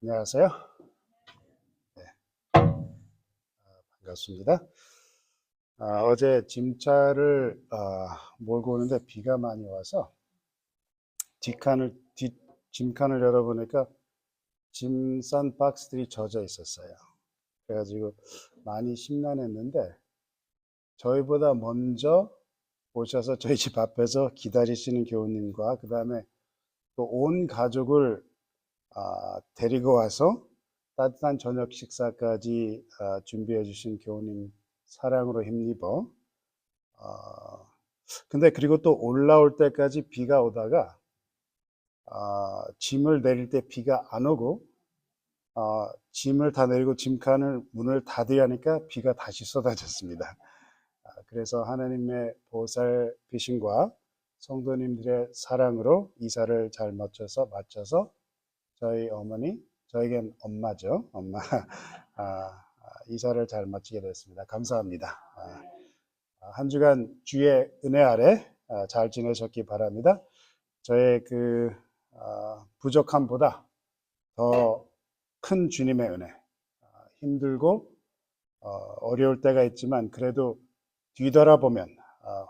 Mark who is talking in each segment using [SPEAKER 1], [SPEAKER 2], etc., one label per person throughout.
[SPEAKER 1] 안녕하세요. 네, 반갑습니다. 어제 짐차를 몰고 오는데 비가 많이 와서 짐칸을 열어보니까 짐 싼 박스들이 젖어 있었어요. 그래가지고 많이 심란했는데 저희보다 먼저 오셔서 저희 집 앞에서 기다리시는 교우님과 그 다음에 또 온 가족을 데리고 와서 따뜻한 저녁 식사까지 준비해 주신 교우님 사랑으로 힘입어 근데 그리고 또 올라올 때까지 비가 오다가 짐을 내릴 때 비가 안 오고 짐을 다 내리고 짐칸을 문을 닫으려 하니까 비가 다시 쏟아졌습니다. 그래서 하나님의 보살피심과 성도님들의 사랑으로 이사를 잘 마쳐서 저희 어머니, 저에겐 엄마죠. 엄마. 이사를 잘 마치게 됐습니다. 감사합니다. 한 주간 주의 은혜 아래 잘 지내셨기 바랍니다. 저의 부족함보다 더 큰 주님의 은혜, 힘들고 어려울 때가 있지만 그래도 뒤돌아보면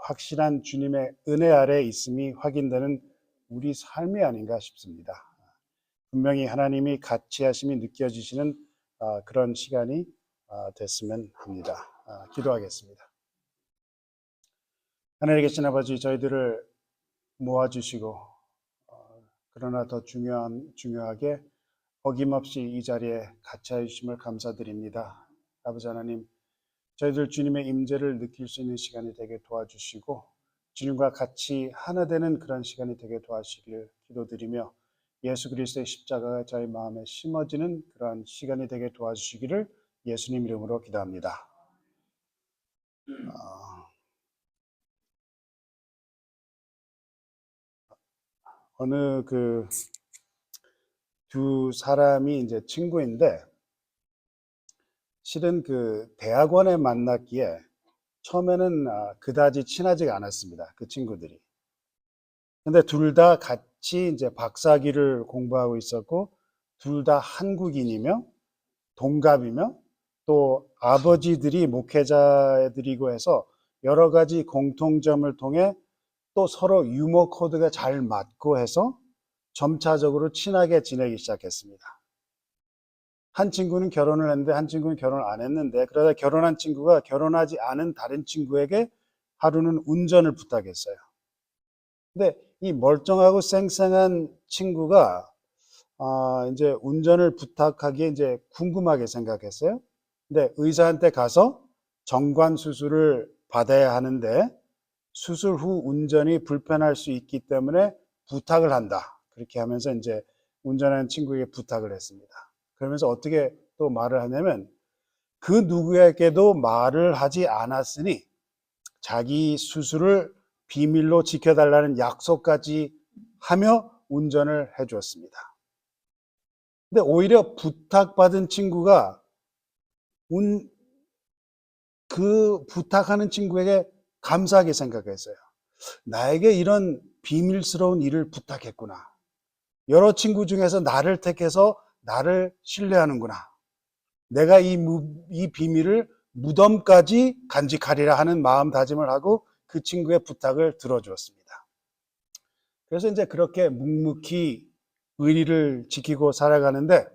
[SPEAKER 1] 확실한 주님의 은혜 아래 있음이 확인되는 우리 삶이 아닌가 싶습니다. 분명히 하나님이 같이 하심이 느껴지시는 그런 시간이 됐으면 합니다. 기도하겠습니다. 하늘에 계신 아버지, 저희들을 모아주시고 그러나 더 중요하게 어김없이 이 자리에 같이 해주심을 감사드립니다. 아버지 하나님, 저희들 주님의 임재를 느낄 수 있는 시간이 되게 도와주시고 주님과 같이 하나 되는 그런 시간이 되게 도와주시길 기도드리며 예수 그리스도의 십자가가 저희 마음에 심어지는 그런 시간이 되게 도와주시기를 예수님 이름으로 기도합니다. 어느 두 사람이 이제 친구인데 실은 대학원에 만났기에 처음에는 그다지 친하지가 않았습니다. 그 친구들이. 근데 둘 다 같이 이제 박사학위를 공부하고 있었고 둘 다 한국인이며 동갑이며 또 아버지들이 목회자들이고 해서 여러 가지 공통점을 통해 또 서로 유머 코드가 잘 맞고 해서 점차적으로 친하게 지내기 시작했습니다. 한 친구는 결혼을 했는데 한 친구는 결혼을 안 했는데 그러다 결혼한 친구가 결혼하지 않은 다른 친구에게 하루는 운전을 부탁했어요. 근데 이 멀쩡하고 쌩쌩한 친구가 이제 운전을 부탁하기에 이제 궁금하게 생각했어요. 근데 의사한테 가서 정관 수술을 받아야 하는데 수술 후 운전이 불편할 수 있기 때문에 부탁을 한다. 그렇게 하면서 이제 운전하는 친구에게 부탁을 했습니다. 그러면서 어떻게 또 말을 하냐면 그 누구에게도 말을 하지 않았으니 자기 수술을 비밀로 지켜달라는 약속까지 하며 운전을 해주었습니다. 근데 오히려 부탁받은 친구가 그 부탁하는 친구에게 감사하게 생각했어요. 나에게 이런 비밀스러운 일을 부탁했구나. 여러 친구 중에서 나를 택해서 나를 신뢰하는구나. 내가 이 비밀을 무덤까지 간직하리라 하는 마음다짐을 하고 그 친구의 부탁을 들어주었습니다. 그래서 이제 그렇게 묵묵히 의리를 지키고 살아가는데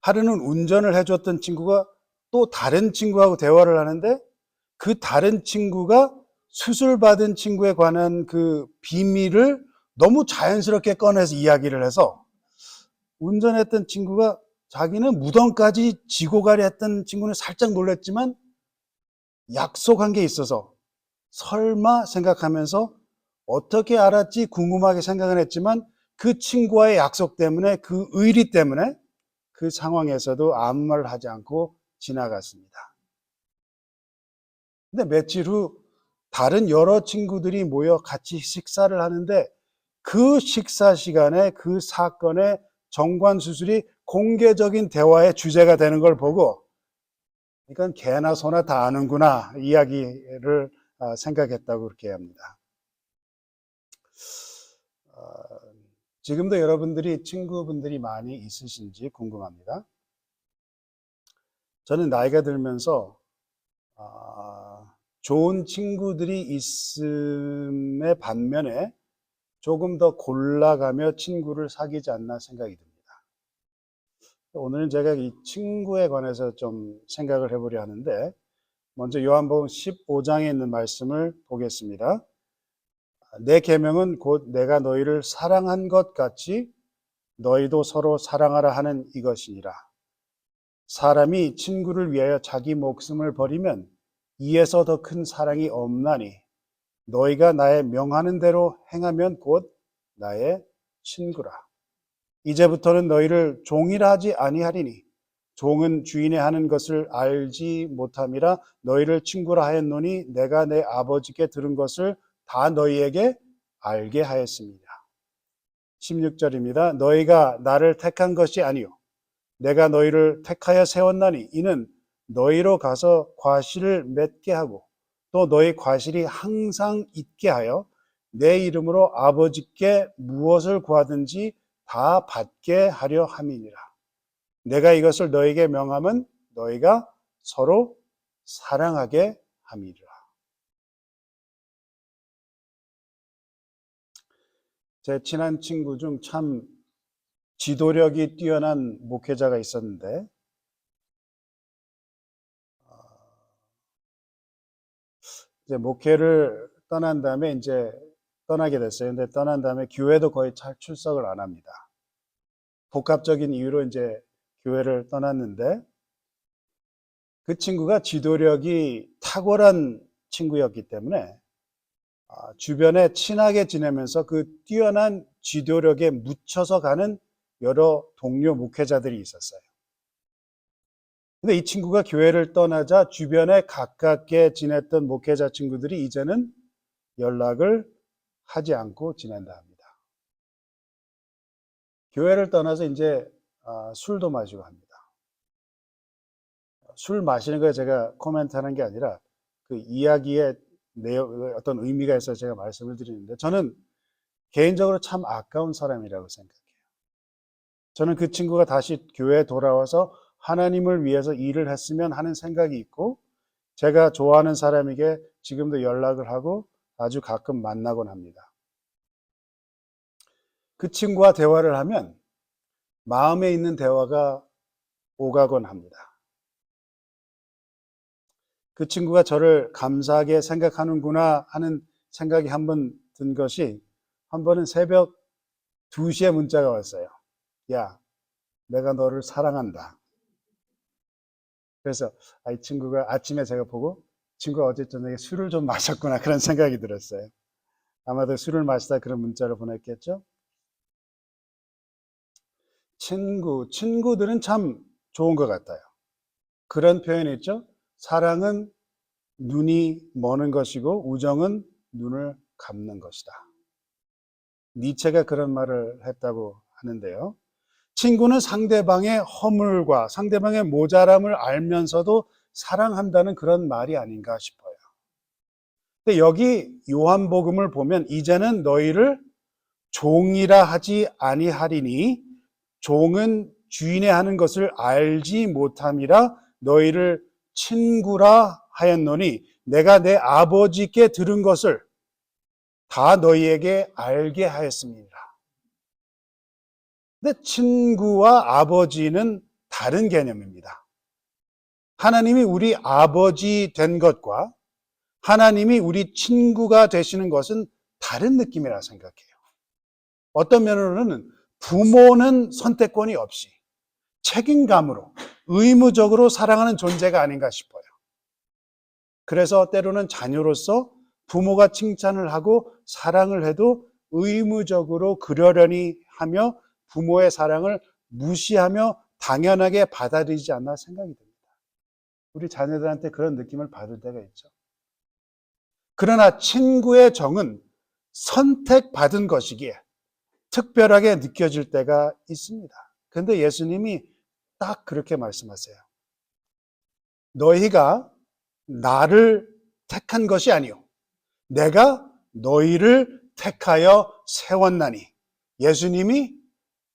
[SPEAKER 1] 하루는 운전을 해줬던 친구가 또 다른 친구하고 대화를 하는데 그 다른 친구가 수술받은 친구에 관한 그 비밀을 너무 자연스럽게 꺼내서 이야기를 해서 운전했던 친구가 자기는 무덤까지 지고 가려 했던 친구는 살짝 놀랐지만 약속한 게 있어서 설마 생각하면서 어떻게 알았지 궁금하게 생각은 했지만 그 친구와의 약속 때문에 그 의리 때문에 그 상황에서도 아무 말을 하지 않고 지나갔습니다. 근데 며칠 후 다른 여러 친구들이 모여 같이 식사를 하는데 그 식사 시간에 그 사건의 정관 수술이 공개적인 대화의 주제가 되는 걸 보고 이건 개나 소나 다 아는구나 이야기를 생각했다고 그렇게 합니다. 지금도 여러분들이 친구분들이 많이 있으신지 궁금합니다. 저는 나이가 들면서 좋은 친구들이 있음의 반면에 조금 더 골라가며 친구를 사귀지 않나 생각이 듭니다. 오늘은 제가 이 친구에 관해서 좀 생각을 해보려 하는데, 먼저 요한복음 15장에 있는 말씀을 보겠습니다. 내 계명은 곧 내가 너희를 사랑한 것 같이 너희도 서로 사랑하라 하는 이것이니라. 사람이 친구를 위하여 자기 목숨을 버리면 이에서 더 큰 사랑이 없나니 너희가 나의 명하는 대로 행하면 곧 나의 친구라. 이제부터는 너희를 종이라 하지 아니하리니 종은 주인의 하는 것을 알지 못함이라. 너희를 친구라 하였노니 내가 내 아버지께 들은 것을 다 너희에게 알게 하였습니다. 16절입니다. 너희가 나를 택한 것이 아니요 내가 너희를 택하여 세웠나니 이는 너희로 가서 과실을 맺게 하고 또 너희 과실이 항상 있게 하여 내 이름으로 아버지께 무엇을 구하든지 다 받게 하려 함이니라. 내가 이것을 너희에게 명함은 너희가 서로 사랑하게 함이라. 제 친한 친구 중 참 지도력이 뛰어난 목회자가 있었는데, 이제 목회를 떠난 다음에 이제 떠나게 됐어요. 근데 떠난 다음에 교회도 거의 출석을 안 합니다. 복합적인 이유로 이제 교회를 떠났는데, 그 친구가 지도력이 탁월한 친구였기 때문에 주변에 친하게 지내면서 그 뛰어난 지도력에 묻혀서 가는 여러 동료 목회자들이 있었어요. 근데 이 친구가 교회를 떠나자 주변에 가깝게 지냈던 목회자 친구들이 이제는 연락을 하지 않고 지낸다 합니다. 교회를 떠나서 이제 술도 마시고 합니다. 술 마시는 거에 제가 코멘트하는 게 아니라 그 이야기의 내용, 어떤 의미가 있어서 제가 말씀을 드리는데, 저는 개인적으로 참 아까운 사람이라고 생각해요. 저는 그 친구가 다시 교회에 돌아와서 하나님을 위해서 일을 했으면 하는 생각이 있고, 제가 좋아하는 사람에게 지금도 연락을 하고 아주 가끔 만나곤 합니다. 그 친구와 대화를 하면 마음에 있는 대화가 오가곤 합니다. 그 친구가 저를 감사하게 생각하는구나 하는 생각이 한 번 든 것이, 한 번은 새벽 2시에 문자가 왔어요. 야, 내가 너를 사랑한다. 그래서 이 친구가 아침에 제가 보고, 친구가 어제 저녁에 술을 좀 마셨구나 그런 생각이 들었어요. 아마도 술을 마시다 그런 문자를 보냈겠죠. 친구들은 참 좋은 것 같아요. 그런 표현이 있죠. 사랑은 눈이 머는 것이고 우정은 눈을 감는 것이다. 니체가 그런 말을 했다고 하는데요. 친구는 상대방의 허물과 상대방의 모자람을 알면서도 사랑한다는 그런 말이 아닌가 싶어요. 근데 여기 요한복음을 보면 이제는 너희를 종이라 하지 아니하리니 종은 주인의 하는 것을 알지 못함이라. 너희를 친구라 하였노니 내가 내 아버지께 들은 것을 다 너희에게 알게 하였습니다. 근데 친구와 아버지는 다른 개념입니다. 하나님이 우리 아버지 된 것과 하나님이 우리 친구가 되시는 것은 다른 느낌이라 생각해요. 어떤 면으로는 부모는 선택권이 없이 책임감으로 의무적으로 사랑하는 존재가 아닌가 싶어요. 그래서 때로는 자녀로서 부모가 칭찬을 하고 사랑을 해도 의무적으로 그러려니 하며 부모의 사랑을 무시하며 당연하게 받아들이지 않나 생각이 듭니다. 우리 자녀들한테 그런 느낌을 받을 때가 있죠. 그러나 친구의 정은 선택받은 것이기에 특별하게 느껴질 때가 있습니다. 그런데 예수님이 딱 그렇게 말씀하세요. 너희가 나를 택한 것이 아니요 내가 너희를 택하여 세웠나니 예수님이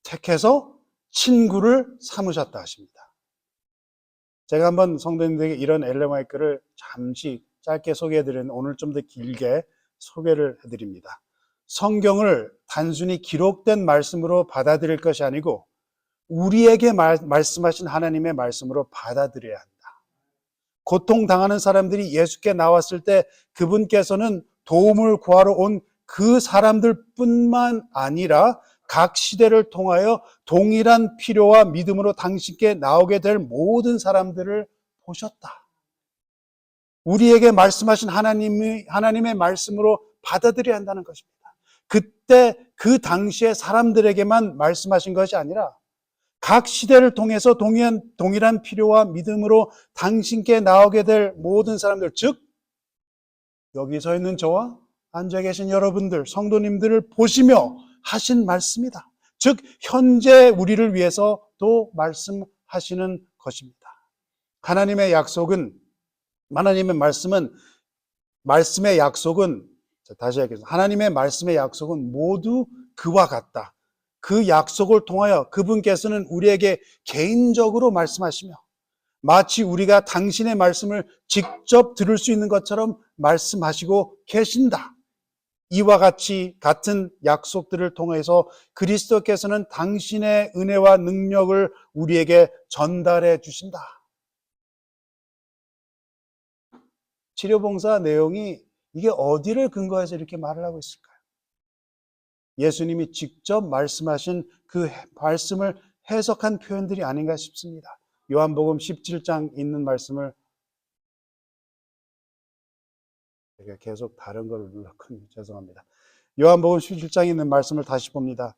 [SPEAKER 1] 택해서 친구를 삼으셨다 하십니다. 제가 한번 성도님들에게 이런 엘레마의 글을 잠시 짧게 소개해드리는, 오늘 좀 더 길게 소개를 해드립니다. 성경을 단순히 기록된 말씀으로 받아들일 것이 아니고 우리에게 말씀하신 하나님의 말씀으로 받아들여야 한다. 고통당하는 사람들이 예수께 나왔을 때 그분께서는 도움을 구하러 온 그 사람들뿐만 아니라 각 시대를 통하여 동일한 필요와 믿음으로 당신께 나오게 될 모든 사람들을 보셨다. 우리에게 말씀하신 하나님의 말씀으로 받아들여야 한다는 것입니다. 그때 그 당시의 사람들에게만 말씀하신 것이 아니라 각 시대를 통해서 동일한 필요와 믿음으로 당신께 나오게 될 모든 사람들, 즉 여기 서 있는 저와 앉아 계신 여러분들, 성도님들을 보시며 하신 말씀이다. 즉 현재 우리를 위해서도 말씀하시는 것입니다. 하나님의 말씀의 약속은 다시 하겠습니다. 하나님의 말씀의 약속은 모두 그와 같다. 그 약속을 통하여 그분께서는 우리에게 개인적으로 말씀하시며 마치 우리가 당신의 말씀을 직접 들을 수 있는 것처럼 말씀하시고 계신다. 이와 같은 약속들을 통해서 그리스도께서는 당신의 은혜와 능력을 우리에게 전달해 주신다. 치료봉사 내용이 이게 어디를 근거해서 이렇게 말을 하고 있을까요? 예수님이 직접 말씀하신 그 말씀을 해석한 표현들이 아닌가 싶습니다. 요한복음 17장 있는 말씀을, 제가 계속 다른 걸 눌렀군요. 죄송합니다. 요한복음 17장에 있는 말씀을 다시 봅니다.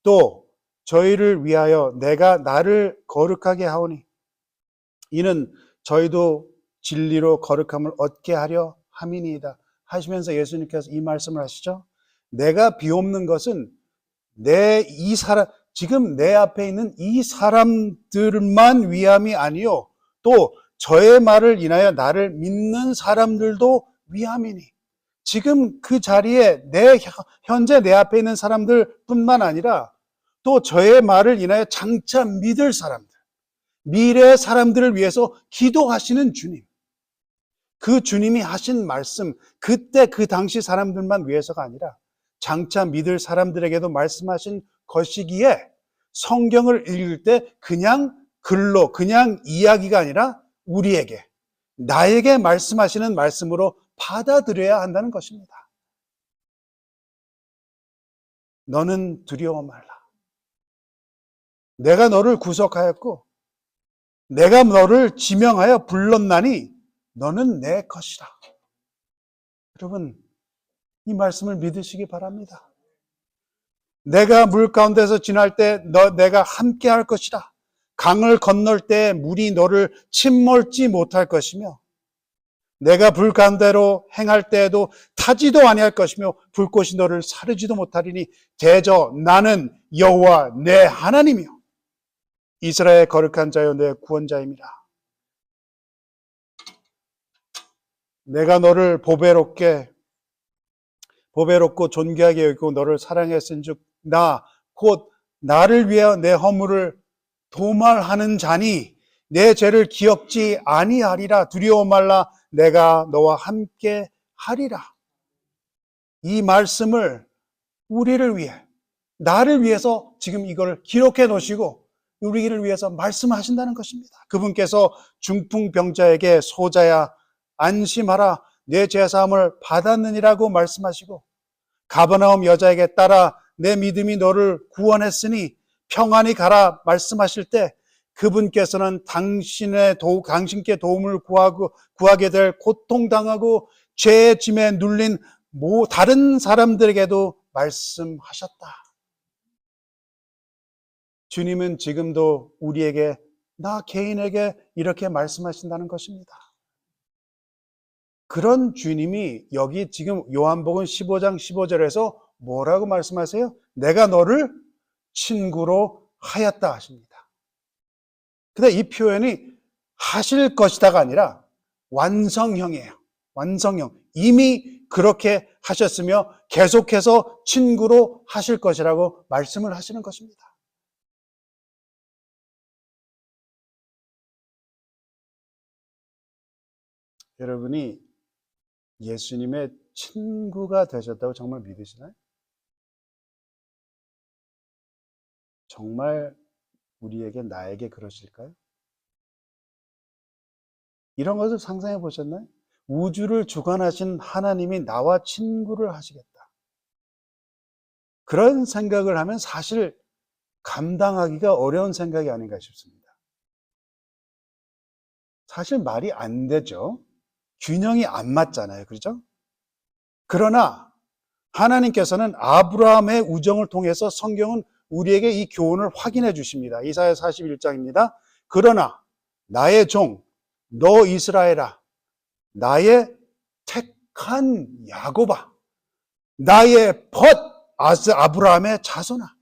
[SPEAKER 1] 또 저희를 위하여 내가 나를 거룩하게 하오니 이는 저희도 진리로 거룩함을 얻게 하려 함이니이다 하시면서 예수님께서 이 말씀을 하시죠. 내가 비옵는 것은 지금 내 앞에 있는 이 사람들만 위함이 아니요 또 저의 말을 인하여 나를 믿는 사람들도 위함이니, 지금 그 자리에 현재 내 앞에 있는 사람들뿐만 아니라 또 저의 말을 인하여 장차 믿을 사람들, 미래의 사람들을 위해서 기도하시는 주님, 그 주님이 하신 말씀, 그때 그 당시 사람들만 위해서가 아니라 장차 믿을 사람들에게도 말씀하신 것이기에 성경을 읽을 때 그냥 글로, 그냥 이야기가 아니라 우리에게, 나에게 말씀하시는 말씀으로 받아들여야 한다는 것입니다. 너는 두려워 말라. 내가 너를 구속하였고 내가 너를 지명하여 불렀나니 너는 내 것이라. 여러분, 이 말씀을 믿으시기 바랍니다. 내가 물 가운데서 지날 때 내가 함께 할 것이라. 강을 건널 때 물이 너를 침몰지 못할 것이며 내가 불 가운데로 행할 때에도 타지도 아니할 것이며 불꽃이 너를 사르지도 못하리니 대저 나는 여호와 내 하나님이요 이스라엘 거룩한 자여 내 구원자임이라. 내가 너를 보배롭고 존귀하게 여기고 너를 사랑했은즉 나 곧 나를 위하여 내 허물을 도말하는 자니 내 죄를 기억지 아니하리라. 두려워 말라. 내가 너와 함께 하리라. 이 말씀을 우리를 위해, 나를 위해서 지금 이걸 기록해 놓으시고 우리를 위해서 말씀하신다는 것입니다. 그분께서 중풍병자에게 소자야 안심하라 내 죄사함을 받았느니라고 말씀하시고 가버나움 여자에게 따라 내 믿음이 너를 구원했으니 평안히 가라 말씀하실 때 그분께서는 당신께 도움을 구하게 될 고통당하고 죄의 짐에 눌린 다른 사람들에게도 말씀하셨다. 주님은 지금도 우리에게, 나 개인에게 이렇게 말씀하신다는 것입니다. 그런 주님이 여기 지금 요한복음 15장 15절에서 뭐라고 말씀하세요? 내가 너를 친구로 하였다 하십니다. 근데 이 표현이 하실 것이다가 아니라 완성형이에요. 완성형. 이미 그렇게 하셨으며 계속해서 친구로 하실 것이라고 말씀을 하시는 것입니다. 여러분이 예수님의 친구가 되셨다고 정말 믿으시나요? 정말 우리에게, 나에게 그러실까요? 이런 것을 상상해 보셨나요? 우주를 주관하신 하나님이 나와 친구를 하시겠다. 그런 생각을 하면 사실 감당하기가 어려운 생각이 아닌가 싶습니다. 사실 말이 안 되죠. 균형이 안 맞잖아요. 그렇죠? 그러나 하나님께서는 아브라함의 우정을 통해서 성경은 우리에게 이 교훈을 확인해 주십니다. 이사야 41장입니다. 그러나 나의 종, 너 이스라엘아, 나의 택한 야곱아, 나의 벗 아브라함의 자손아.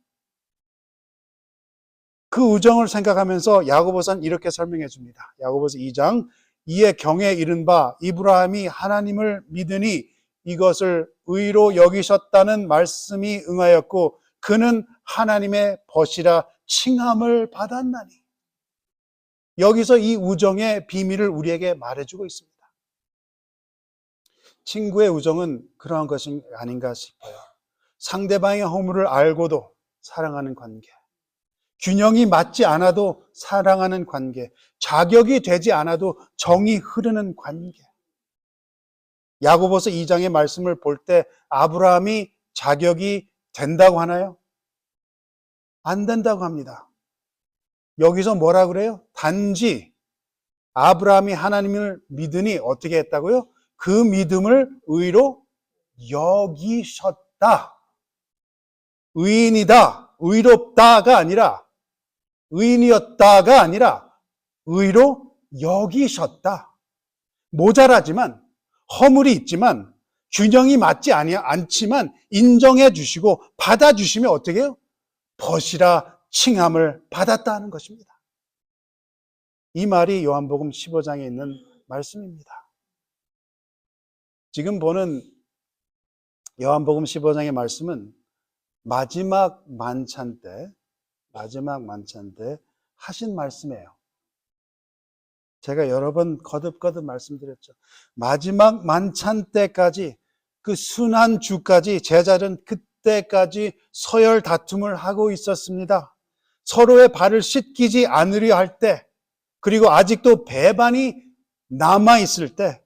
[SPEAKER 1] 그 우정을 생각하면서 야고보서는 이렇게 설명해 줍니다. 야고보서 2장, 이에 경에 이른 바 이브라함이 하나님을 믿으니 이것을 의로 여기셨다는 말씀이 응하였고 그는 하나님의 벗이라 칭함을 받았나니. 여기서 이 우정의 비밀을 우리에게 말해주고 있습니다. 친구의 우정은 그러한 것이 아닌가 싶어요. 상대방의 허물을 알고도 사랑하는 관계, 균형이 맞지 않아도 사랑하는 관계, 자격이 되지 않아도 정이 흐르는 관계. 야고보서 2장의 말씀을 볼 때 아브라함이 자격이 된다고 하나요? 안 된다고 합니다. 여기서 뭐라 그래요? 단지 아브라함이 하나님을 믿으니 어떻게 했다고요? 그 믿음을 의로 여기셨다. 의인이다, 의롭다가 아니라, 의인이었다가 아니라 의로 여기셨다. 모자라지만, 허물이 있지만, 균형이 맞지 않지만 인정해 주시고 받아주시면 어떻게 해요? 벗이라 칭함을 받았다는 것입니다. 이 말이 요한복음 15장에 있는 말씀입니다. 지금 보는 요한복음 15장의 말씀은 마지막 만찬 때 하신 말씀이에요. 제가 여러 번 거듭거듭 말씀드렸죠. 마지막 만찬 때까지, 그 순한 주까지 제자들은 그때까지 서열 다툼을 하고 있었습니다. 서로의 발을 씻기지 않으려 할 때, 그리고 아직도 배반이 남아있을 때,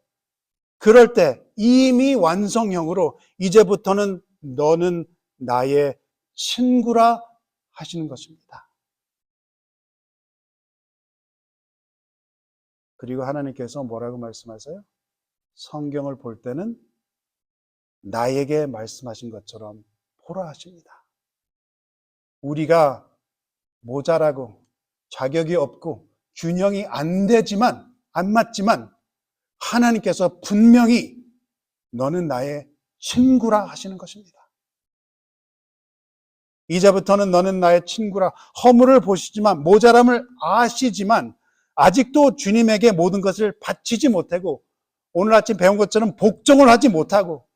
[SPEAKER 1] 그럴 때 이미 완성형으로 이제부터는 너는 나의 친구라 하시는 것입니다. 그리고 하나님께서 뭐라고 말씀하세요? 성경을 볼 때는 나에게 말씀하신 것처럼 보라 하십니다. 우리가 모자라고 자격이 없고 균형이 안 맞지만 하나님께서 분명히 너는 나의 친구라 하시는 것입니다. 이제부터는 너는 나의 친구라. 허물을 보시지만, 모자람을 아시지만 아직도 주님에게 모든 것을 바치지 못하고, 오늘 아침 배운 것처럼 복종을 하지 못하고,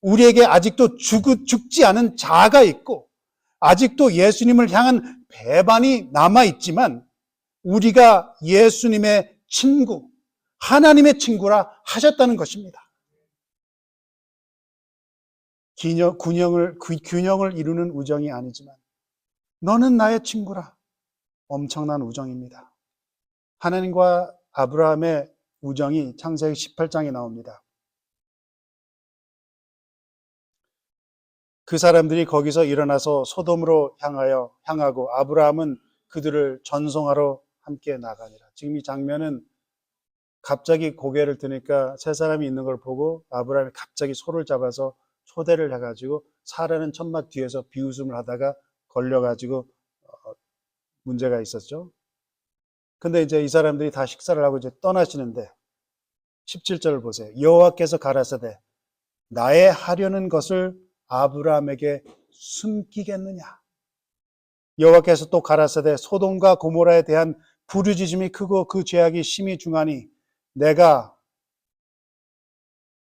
[SPEAKER 1] 우리에게 아직도 죽지 않은 자아가 있고, 아직도 예수님을 향한 배반이 남아있지만, 우리가 예수님의 친구, 하나님의 친구라 하셨다는 것입니다. 균형을 이루는 우정이 아니지만 너는 나의 친구라. 엄청난 우정입니다. 하나님과 아브라함의 우정이 창세기 18장에 나옵니다. 그 사람들이 거기서 일어나서 소돔으로 향하고 아브라함은 그들을 전송하러 함께 나가니라. 지금 이 장면은 갑자기 고개를 드니까 세 사람이 있는 걸 보고 아브라함이 갑자기 소를 잡아서 초대를 해가지고 사라는 천막 뒤에서 비웃음을 하다가 걸려가지고 문제가 있었죠. 근데 이제 이 사람들이 다 식사를 하고 이제 떠나시는데 17절을 보세요. 여호와께서 가라사대 나의 하려는 것을 아브라함에게 숨기겠느냐. 여호와께서 또 가라사대 소돔과 고모라에 대한 부르짖음이 크고 그 죄악이 심히 중하니 내가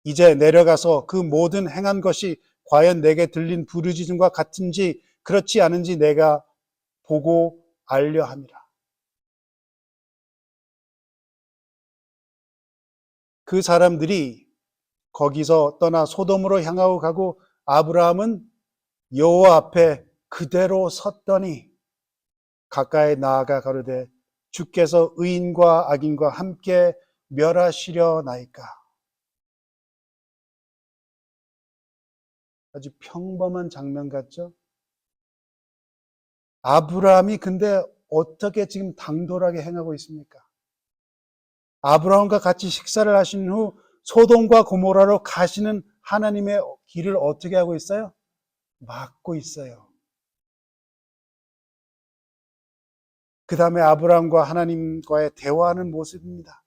[SPEAKER 1] 이제 내려가서 그 모든 행한 것이 과연 내게 들린 부르짖음과 같은지 그렇지 않은지 내가 보고 알려 함이라. 그 사람들이 거기서 떠나 소돔으로 향하고 가고 아브라함은 여호와 앞에 그대로 섰더니 가까이 나아가 가로되 주께서 의인과 악인과 함께 멸하시려나이까. 아주 평범한 장면 같죠? 아브라함이 근데 어떻게 지금 당돌하게 행하고 있습니까? 아브라함과 같이 식사를 하신 후 소돔과 고모라로 가시는 하나님의 길을 어떻게 하고 있어요? 막고 있어요. 그 다음에 아브라함과 하나님과의 대화하는 모습입니다.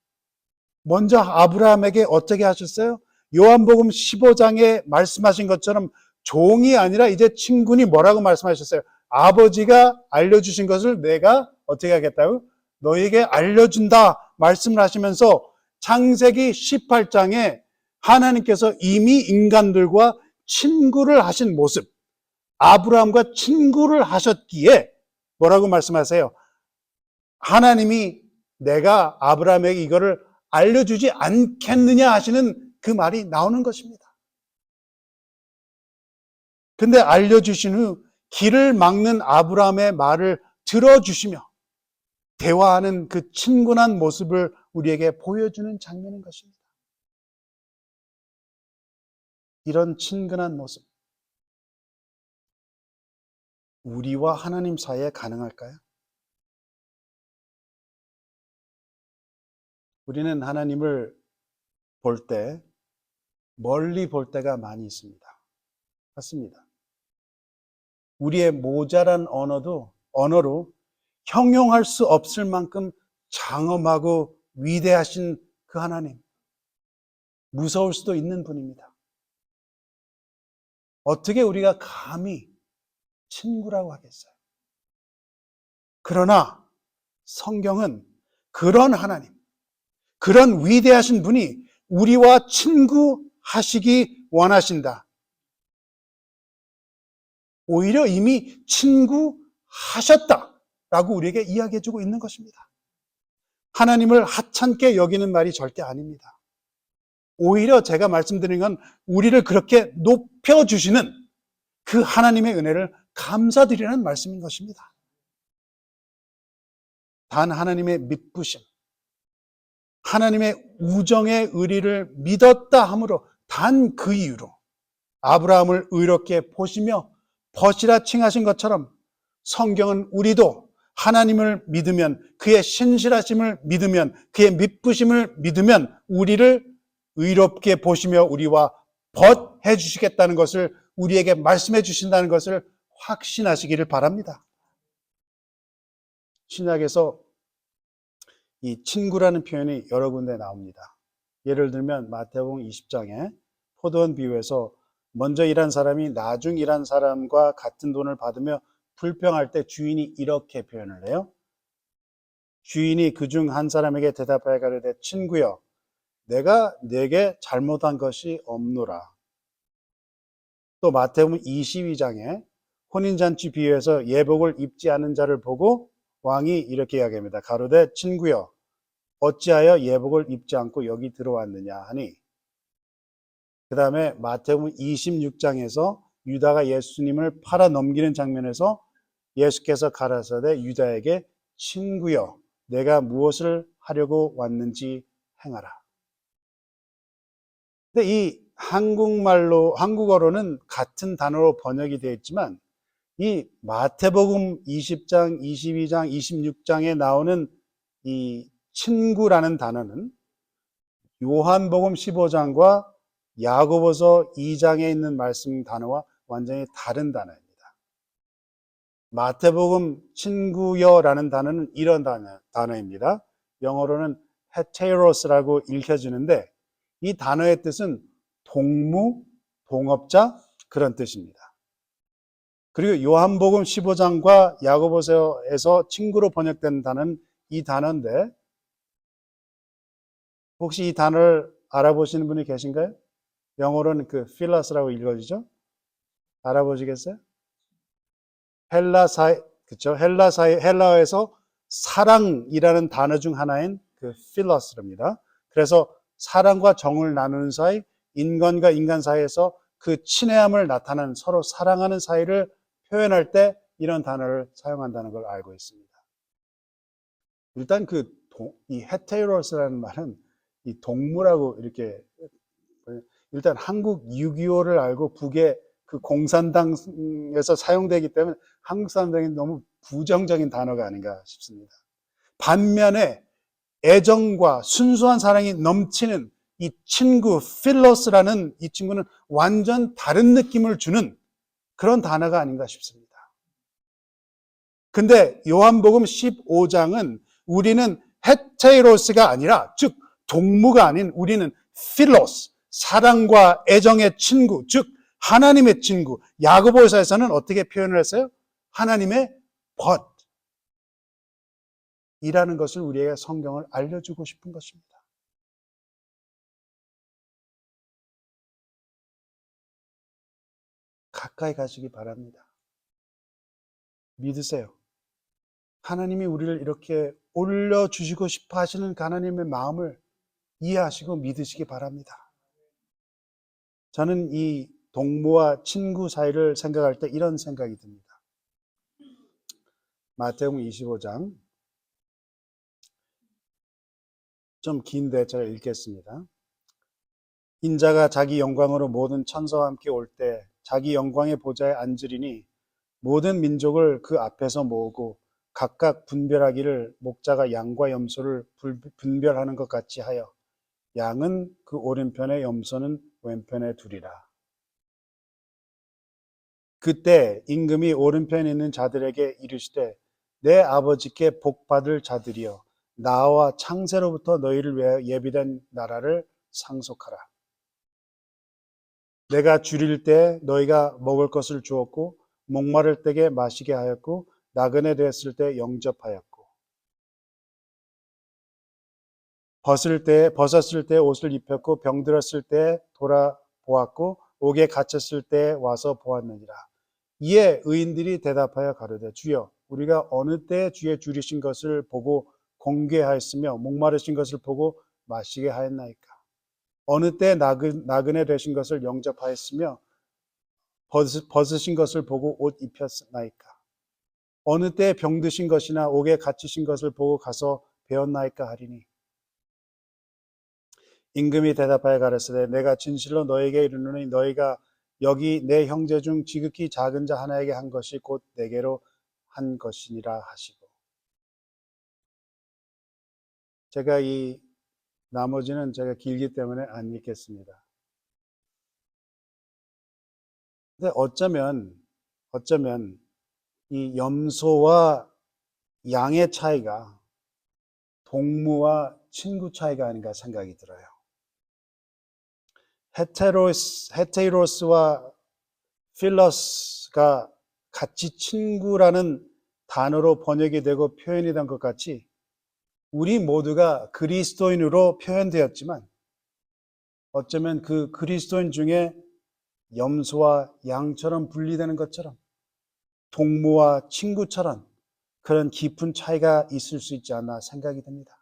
[SPEAKER 1] 먼저 아브라함에게 어떻게 하셨어요? 요한복음 15장에 말씀하신 것처럼 종이 아니라 이제 친군이 뭐라고 말씀하셨어요? 아버지가 알려주신 것을 내가 어떻게 하겠다고? 너에게 알려준다 말씀을 하시면서 창세기 18장에 하나님께서 이미 인간들과 친구를 하신 모습, 아브라함과 친구를 하셨기에 뭐라고 말씀하세요? 하나님이 내가 아브라함에게 이거를 알려주지 않겠느냐 하시는 그 말이 나오는 것입니다. 근데 알려주신 후 길을 막는 아브라함의 말을 들어주시며 대화하는 그 친근한 모습을 우리에게 보여주는 장면인 것입니다. 이런 친근한 모습, 우리와 하나님 사이에 가능할까요? 우리는 하나님을 볼 때 멀리 볼 때가 많이 있습니다. 맞습니다. 우리의 모자란 언어로 형용할 수 없을 만큼 장엄하고 위대하신 그 하나님, 무서울 수도 있는 분입니다. 어떻게 우리가 감히 친구라고 하겠어요? 그러나 성경은 그런 하나님, 그런 위대하신 분이 우리와 친구하시기 원하신다. 오히려 이미 친구하셨다라고 우리에게 이야기해주고 있는 것입니다. 하나님을 하찮게 여기는 말이 절대 아닙니다. 오히려 제가 말씀드린 건 우리를 그렇게 높여주시는 그 하나님의 은혜를 감사드리라는 말씀인 것입니다. 단 하나님의 믿부심, 하나님의 우정의 의리를 믿었다 함으로 단 그 이유로 아브라함을 의롭게 보시며 벗이라 칭하신 것처럼 성경은 우리도 하나님을 믿으면, 그의 신실하심을 믿으면, 그의 믿부심을 믿으면 우리를 의롭게 보시며 우리와 벗해 주시겠다는 것을 우리에게 말씀해 주신다는 것을 확신하시기를 바랍니다. 신약에서 이 친구라는 표현이 여러 군데 나옵니다. 예를 들면 마태복음 20장에 포도원 비유에서 먼저 일한 사람이 나중 일한 사람과 같은 돈을 받으며 불평할 때 주인이 이렇게 표현을 해요. 주인이 그중 한 사람에게 대답하여 가로되 친구여 내가 네게 잘못한 것이 없노라. 또 마태복음 22장에 혼인잔치 비유에서 예복을 입지 않은 자를 보고 왕이 이렇게 이야기합니다. 가로되 친구여 어찌하여 예복을 입지 않고 여기 들어왔느냐 하니, 그 다음에 마태복음 26장에서 유다가 예수님을 팔아 넘기는 장면에서 예수께서 가라사대 유다에게 친구여 내가 무엇을 하려고 왔는지 행하라. 근데 이 한국어로는 같은 단어로 번역이 되어 있지만 이 마태복음 20장, 22장, 26장에 나오는 이 친구라는 단어는 요한복음 15장과 야고보서 2장에 있는 말씀 단어와 완전히 다른 단어입니다. 마태복음 친구여라는 단어는 이런 단어입니다. 영어로는 헤테로스라고 읽혀지는데 이 단어의 뜻은 동무, 동업자 그런 뜻입니다. 그리고 요한복음 15장과 야고보서에서 친구로 번역된 단어는 이 단어인데 혹시 이 단어를 알아보시는 분이 계신가요? 영어로는 그 필러스라고 읽어지죠. 알아보시겠어요? 그쵸? 헬라어에서 사랑이라는 단어 중 하나인 그 필러스입니다. 그래서 사랑과 정을 나누는 사이, 인간과 인간 사이에서 그 친애함을 나타내는 서로 사랑하는 사이를 표현할 때 이런 단어를 사용한다는 걸 알고 있습니다. 일단 이 헤테로스라는 말은 이 동무라고 이렇게 일단 한국 6.25를 알고 북의 그 공산당에서 사용되기 때문에 한국 사람들에게 너무 부정적인 단어가 아닌가 싶습니다. 반면에 애정과 순수한 사랑이 넘치는 이 친구 필로스라는 이 친구는 완전 다른 느낌을 주는 그런 단어가 아닌가 싶습니다. 근데 요한복음 15장은 우리는 헤테로스가 아니라 즉 동무가 아닌 우리는 필로스, 사랑과 애정의 친구, 즉 하나님의 친구. 야고보서에서는 어떻게 표현을 했어요? 하나님의 벗이라는 것을 우리에게 성경을 알려주고 싶은 것입니다. 가까이 가시기 바랍니다. 믿으세요. 하나님이 우리를 이렇게 올려주시고 싶어 하시는 하나님의 마음을 이해하시고 믿으시기 바랍니다. 저는 이 동무와 친구 사이를 생각할 때 이런 생각이 듭니다. 마태복음 25장 좀 긴데 제가 읽겠습니다. 인자가 자기 영광으로 모든 천사와 함께 올 때 자기 영광의 보좌에 앉으리니 모든 민족을 그 앞에서 모으고 각각 분별하기를 목자가 양과 염소를 분별하는 것 같이 하여 양은 그 오른편에 염소는 왼편에 두리라. 그때 임금이 오른편에 있는 자들에게 이르시되 내 아버지께 복받을 자들이여 나와 창세로부터 너희를 위하여 예비된 나라를 상속하라. 내가 줄일 때 너희가 먹을 것을 주었고 목마를 때에 마시게 하였고 나그네 되었을 때 영접하였고 벗었을 때 옷을 입혔고 병들었을 때 돌아보았고 옥에 갇혔을 때 와서 보았느니라. 이에 의인들이 대답하여 가로되 주여 우리가 어느 때 주의 줄이신 것을 보고 공개하였으며 목마르신 것을 보고 마시게 하였나이까. 어느 때 나그네 되신 것을 영접하였으며 벗으신 것을 보고 옷 입혔나이까. 어느 때 병드신 것이나 옥에 갇히신 것을 보고 가서 배웠나이까 하리니 임금이 대답하여 가라사대 내가 진실로 너에게 이르노니 너희가 여기 내 형제 중 지극히 작은 자 하나에게 한 것이 곧 내게로 한 것이니라 하시고. 제가 이 나머지는 제가 길기 때문에 안 읽겠습니다. 근데 어쩌면 이 염소와 양의 차이가 동무와 친구 차이가 아닌가 생각이 들어요. 헤테로스와 필러스가 같이 친구라는 단어로 번역이 되고 표현이 된 것 같이 우리 모두가 그리스도인으로 표현되었지만 어쩌면 그 그리스도인 중에 염소와 양처럼 분리되는 것처럼 동무와 친구처럼 그런 깊은 차이가 있을 수 있지 않나 생각이 듭니다.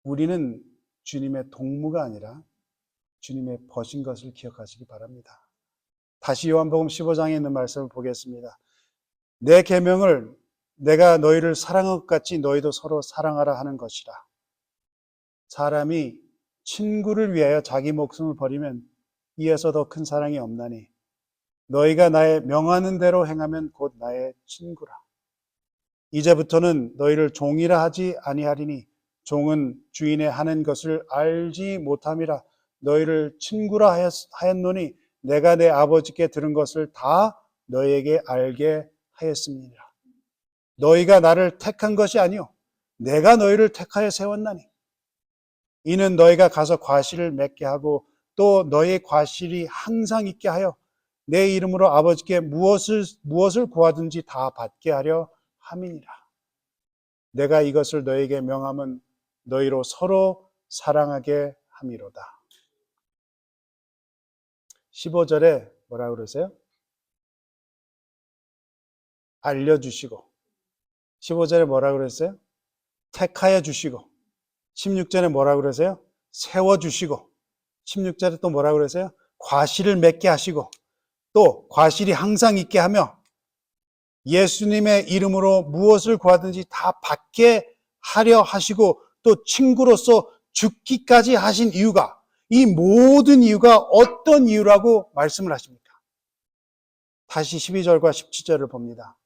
[SPEAKER 1] 우리는 주님의 동무가 아니라 주님의 벗인 것을 기억하시기 바랍니다. 다시 요한복음 15장에 있는 말씀을 보겠습니다. 내 계명을 내가 너희를 사랑한 것 같이 너희도 서로 사랑하라 하는 것이라. 사람이 친구를 위하여 자기 목숨을 버리면 이에서 더 큰 사랑이 없나니 너희가 나의 명하는 대로 행하면 곧 나의 친구라. 이제부터는 너희를 종이라 하지 아니하리니 종은 주인의 하는 것을 알지 못함이라. 너희를 친구라 하였노니 내가 내 아버지께 들은 것을 다 너희에게 알게 하였습니다. 너희가 나를 택한 것이 아니요 내가 너희를 택하여 세웠나니 이는 너희가 가서 과실을 맺게 하고 또 너희의 과실이 항상 있게 하여 내 이름으로 아버지께 무엇을 구하든지 다 받게 하려 함이니라. 내가 이것을 너희에게 명함은 너희로 서로 사랑하게 함이로다. 15절에 뭐라 그러세요? 알려주시고. 15절에 뭐라 그랬어요? 택하여 주시고. 16절에 뭐라 그러세요? 세워주시고. 16절에 또 뭐라 그러세요? 과실을 맺게 하시고. 또 과실이 항상 있게 하며 예수님의 이름으로 무엇을 구하든지 다 받게 하려 하시고 또 친구로서 죽기까지 하신 이유가, 이 모든 이유가 어떤 이유라고 말씀을 하십니까? 다시 12절과 17절을 봅니다.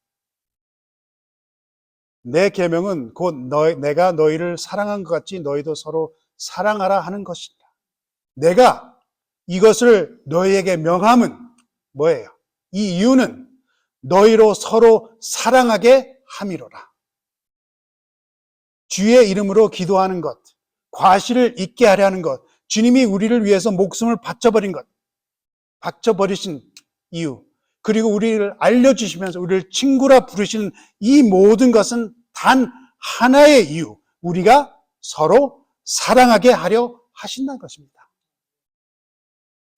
[SPEAKER 1] 내 계명은 곧 내가 너희를 사랑한 것 같이 너희도 서로 사랑하라 하는 것이다. 내가 이것을 너희에게 명함은 뭐예요? 이 이유는 너희로 서로 사랑하게 함이로라. 주의 이름으로 기도하는 것, 과실을 잊게 하려는 것, 주님이 우리를 위해서 목숨을 바쳐버린 것, 바쳐버리신 이유, 그리고 우리를 알려주시면서 우리를 친구라 부르시는 이 모든 것은 단 하나의 이유, 우리가 서로 사랑하게 하려 하신다는 것입니다.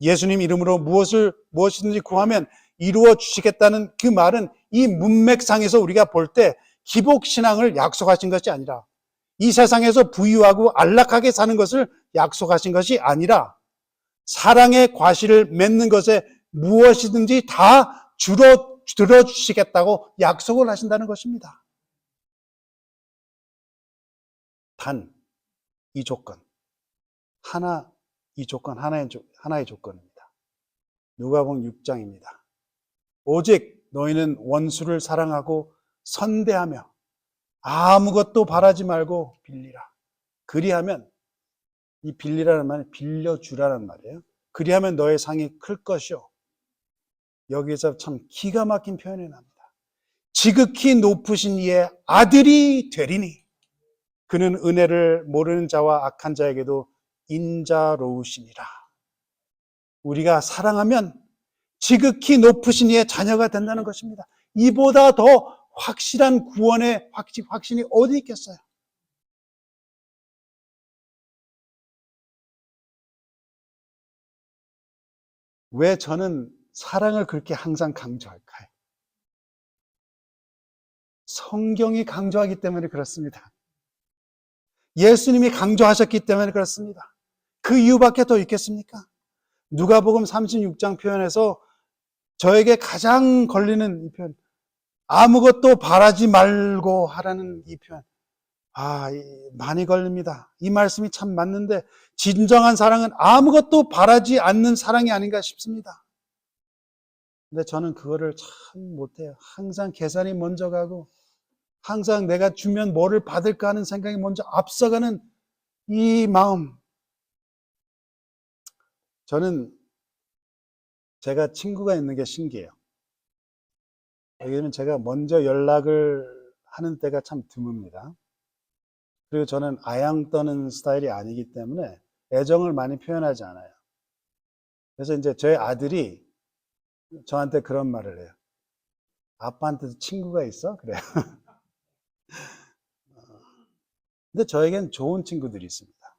[SPEAKER 1] 예수님 이름으로 무엇이든지 구하면 이루어 주시겠다는 그 말은 이 문맥상에서 우리가 볼 때 기복신앙을 약속하신 것이 아니라, 이 세상에서 부유하고 안락하게 사는 것을 약속하신 것이 아니라, 사랑의 과실을 맺는 것에 무엇이든지 다 들어주시겠다고 약속을 하신다는 것입니다. 단 이 조건, 하나의 조건입니다. 누가복음 6장입니다. 오직 너희는 원수를 사랑하고 선대하며 아무것도 바라지 말고 빌리라. 그리하면, 이 빌리라는 말은 빌려주라는 말이에요. 그리하면 너의 상이 클 것이요. 여기서 참 기가 막힌 표현이 납니다. 지극히 높으신 이의 아들이 되리니 그는 은혜를 모르는 자와 악한 자에게도 인자로우시니라. 우리가 사랑하면 지극히 높으신 이의 자녀가 된다는 것입니다. 이보다 더 확실한 구원의 확신이 어디 있겠어요? 왜 저는 사랑을 그렇게 항상 강조할까요? 성경이 강조하기 때문에 그렇습니다. 예수님이 강조하셨기 때문에 그렇습니다. 그 이유밖에 더 있겠습니까? 누가복음 36장 표현에서 저에게 가장 걸리는 이 표현, 아무것도 바라지 말고 하라는 이 표현, 많이 걸립니다. 이 말씀이 참 맞는데, 진정한 사랑은 아무것도 바라지 않는 사랑이 아닌가 싶습니다. 근데 저는 그거를 참 못해요. 항상 계산이 먼저 가고, 항상 내가 주면 뭐를 받을까 하는 생각이 먼저 앞서가는 이 마음. 저는 제가 친구가 있는 게 신기해요. 왜냐면 제가 먼저 연락을 하는 때가 참 드뭅니다. 그리고 저는 아양 떠는 스타일이 아니기 때문에 애정을 많이 표현하지 않아요. 그래서 이제 저희 아들이 저한테 그런 말을 해요. 아빠한테도 친구가 있어? 그래요. 근데 저에겐 좋은 친구들이 있습니다.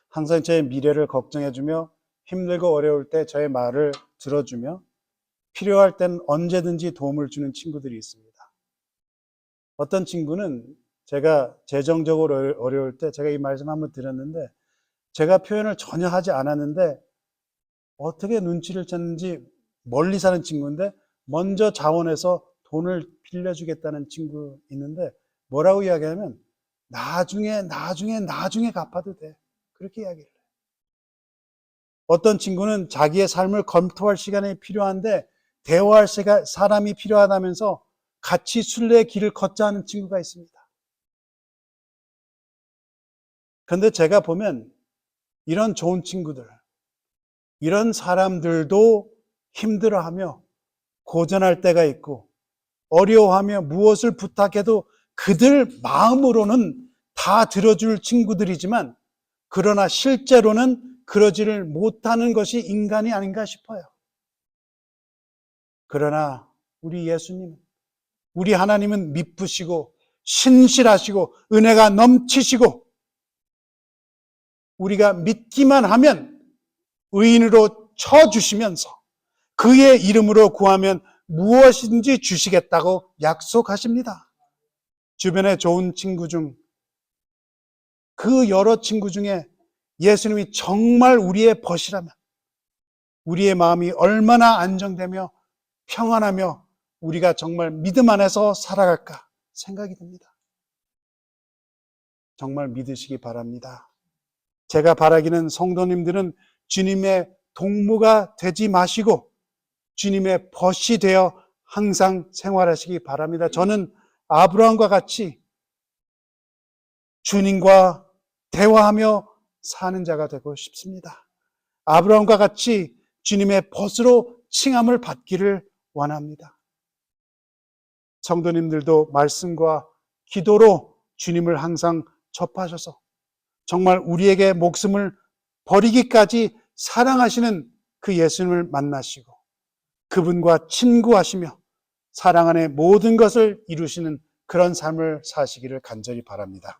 [SPEAKER 1] 항상 제 미래를 걱정해주며 힘들고 어려울 때 저의 말을 들어주며 필요할 땐 언제든지 도움을 주는 친구들이 있습니다. 어떤 친구는 제가 재정적으로 어려울 때, 제가 이 말씀 한번 드렸는데, 제가 표현을 전혀 하지 않았는데 어떻게 눈치를 챘는지 멀리 사는 친구인데 먼저 자원해서 돈을 빌려주겠다는 친구 있는데, 뭐라고 이야기하면 나중에 갚아도 돼, 그렇게 이야기를 해요. 어떤 친구는 자기의 삶을 검토할 시간이 필요한데 대화할 사람이 필요하다면서 같이 순례의 길을 걷자 하는 친구가 있습니다. 그런데 제가 보면 이런 좋은 친구들, 이런 사람들도 힘들어하며 고전할 때가 있고 어려워하며 무엇을 부탁해도 그들 마음으로는 다 들어줄 친구들이지만, 그러나 실제로는 그러지를 못하는 것이 인간이 아닌가 싶어요. 그러나 우리 예수님, 우리 하나님은 미쁘시고 신실하시고 은혜가 넘치시고, 우리가 믿기만 하면 의인으로 쳐주시면서 그의 이름으로 구하면 무엇인지 주시겠다고 약속하십니다. 주변에 좋은 친구 중, 그 여러 친구 중에 예수님이 정말 우리의 벗이라면 우리의 마음이 얼마나 안정되며 평안하며 우리가 정말 믿음 안에서 살아갈까 생각이 듭니다. 정말 믿으시기 바랍니다. 제가 바라기는 성도님들은 주님의 동무가 되지 마시고 주님의 벗이 되어 항상 생활하시기 바랍니다. 저는 아브라함과 같이 주님과 대화하며 사는 자가 되고 싶습니다. 아브라함과 같이 주님의 벗으로 칭함을 받기를 원합니다. 성도님들도 말씀과 기도로 주님을 항상 접하셔서 정말 우리에게 목숨을 버리기까지 사랑하시는 그 예수님을 만나시고 그분과 친구하시며 사랑 안에 모든 것을 이루시는 그런 삶을 사시기를 간절히 바랍니다.